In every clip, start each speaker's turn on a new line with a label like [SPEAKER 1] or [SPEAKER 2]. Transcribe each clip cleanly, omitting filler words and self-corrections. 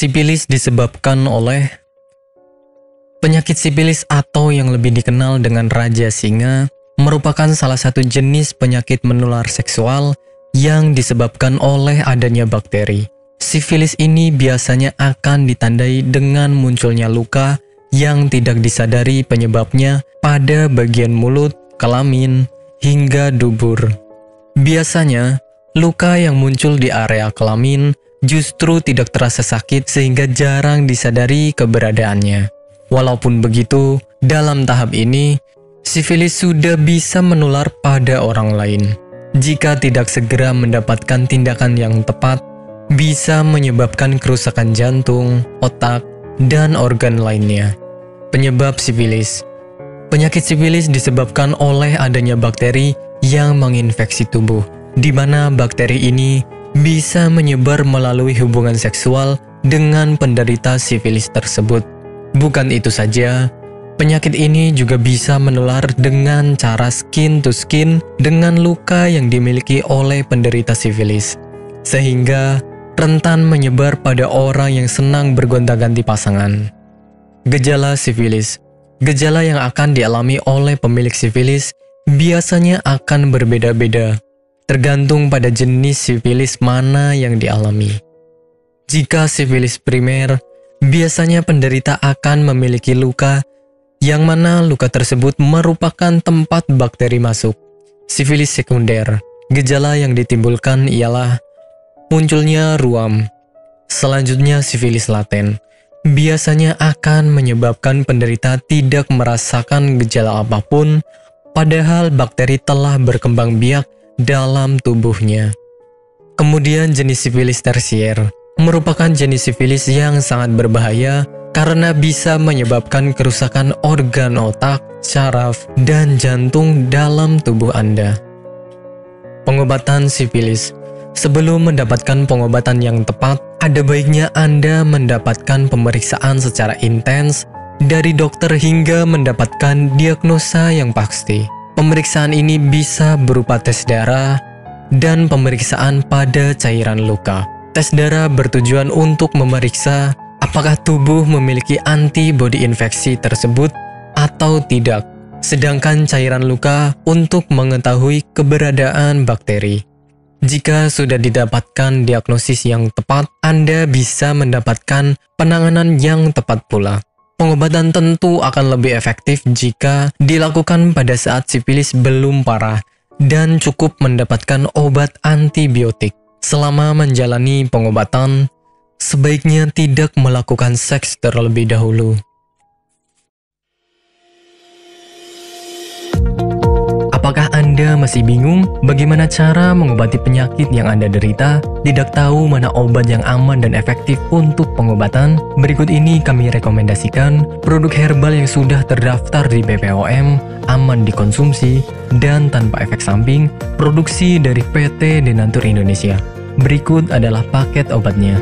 [SPEAKER 1] Sifilis disebabkan oleh penyakit sifilis atau yang lebih dikenal dengan Raja Singa merupakan salah satu jenis penyakit menular seksual yang disebabkan oleh adanya bakteri. Sifilis ini biasanya akan ditandai dengan munculnya luka yang tidak disadari penyebabnya pada bagian mulut, kelamin, hingga dubur. Biasanya, luka yang muncul di area kelamin justru tidak terasa sakit sehingga jarang disadari keberadaannya. Walaupun begitu, dalam tahap ini, sifilis sudah bisa menular pada orang lain. Jika tidak segera mendapatkan tindakan yang tepat, bisa menyebabkan kerusakan jantung, otak, dan organ lainnya. Penyebab sifilis. Penyakit sifilis disebabkan oleh adanya bakteri yang menginfeksi tubuh, di mana bakteri ini bisa menyebar melalui hubungan seksual dengan penderita sifilis tersebut. Bukan itu saja, penyakit ini juga bisa menular dengan cara skin to skin dengan luka yang dimiliki oleh penderita sifilis, sehingga rentan menyebar pada orang yang senang bergonta-ganti pasangan. Gejala sifilis. Gejala yang akan dialami oleh pemilik sifilis biasanya akan berbeda-beda, tergantung pada jenis sifilis mana yang dialami. Jika sifilis primer, biasanya penderita akan memiliki luka yang mana luka tersebut merupakan tempat bakteri masuk. Sifilis sekunder, gejala yang ditimbulkan ialah munculnya ruam. Selanjutnya sifilis laten, biasanya akan menyebabkan penderita tidak merasakan gejala apapun, padahal bakteri telah berkembang biak dalam tubuhnya. Kemudian jenis sifilis tersier merupakan jenis sifilis yang sangat berbahaya karena bisa menyebabkan kerusakan organ otak, saraf, dan jantung dalam tubuh Anda. Pengobatan sifilis. Sebelum mendapatkan pengobatan yang tepat, ada baiknya Anda mendapatkan pemeriksaan secara intens dari dokter hingga mendapatkan diagnosa yang pasti. Pemeriksaan ini bisa berupa tes darah dan pemeriksaan pada cairan luka. Tes darah bertujuan untuk memeriksa apakah tubuh memiliki antibodi infeksi tersebut atau tidak. Sedangkan cairan luka untuk mengetahui keberadaan bakteri. Jika sudah didapatkan diagnosis yang tepat, Anda bisa mendapatkan penanganan yang tepat pula. Pengobatan tentu akan lebih efektif jika dilakukan pada saat sifilis belum parah dan cukup mendapatkan obat antibiotik. Selama menjalani pengobatan, sebaiknya tidak melakukan seks terlebih dahulu. Apakah Anda masih bingung bagaimana cara mengobati penyakit yang Anda derita? Tidak tahu mana obat yang aman dan efektif untuk pengobatan? Berikut ini kami rekomendasikan produk herbal yang sudah terdaftar di BPOM, aman dikonsumsi, dan tanpa efek samping, produksi dari PT Denatur Indonesia. Berikut adalah paket obatnya.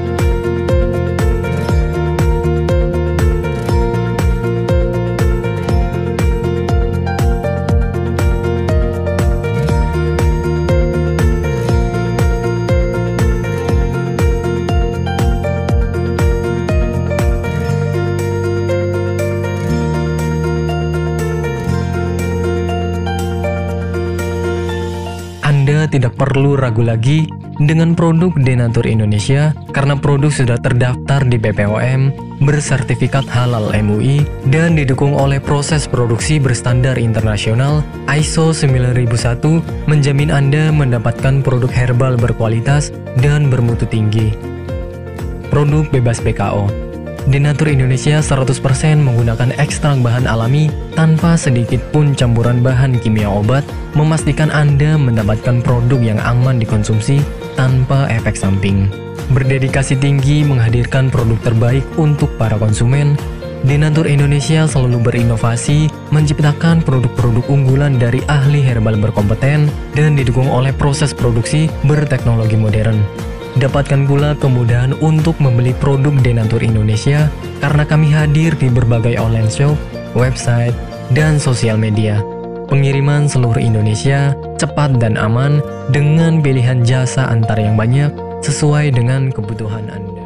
[SPEAKER 1] Anda tidak perlu ragu lagi dengan produk Denatur Indonesia karena produk sudah terdaftar di BPOM, bersertifikat halal MUI, dan didukung oleh proses produksi berstandar internasional ISO 9001, menjamin Anda mendapatkan produk herbal berkualitas dan bermutu tinggi. Produk bebas BKO. Denatur Indonesia 100% menggunakan ekstrak bahan alami tanpa sedikit pun campuran bahan kimia obat, memastikan Anda mendapatkan produk yang aman dikonsumsi tanpa efek samping. Berdedikasi tinggi menghadirkan produk terbaik untuk para konsumen, Denatur Indonesia selalu berinovasi, menciptakan produk-produk unggulan dari ahli herbal berkompeten dan didukung oleh proses produksi berteknologi modern. Dapatkan pula kemudahan untuk membeli produk Denatur Indonesia karena kami hadir di berbagai online shop, website, dan sosial media. Pengiriman seluruh Indonesia cepat dan aman dengan pilihan jasa antar yang banyak sesuai dengan kebutuhan Anda.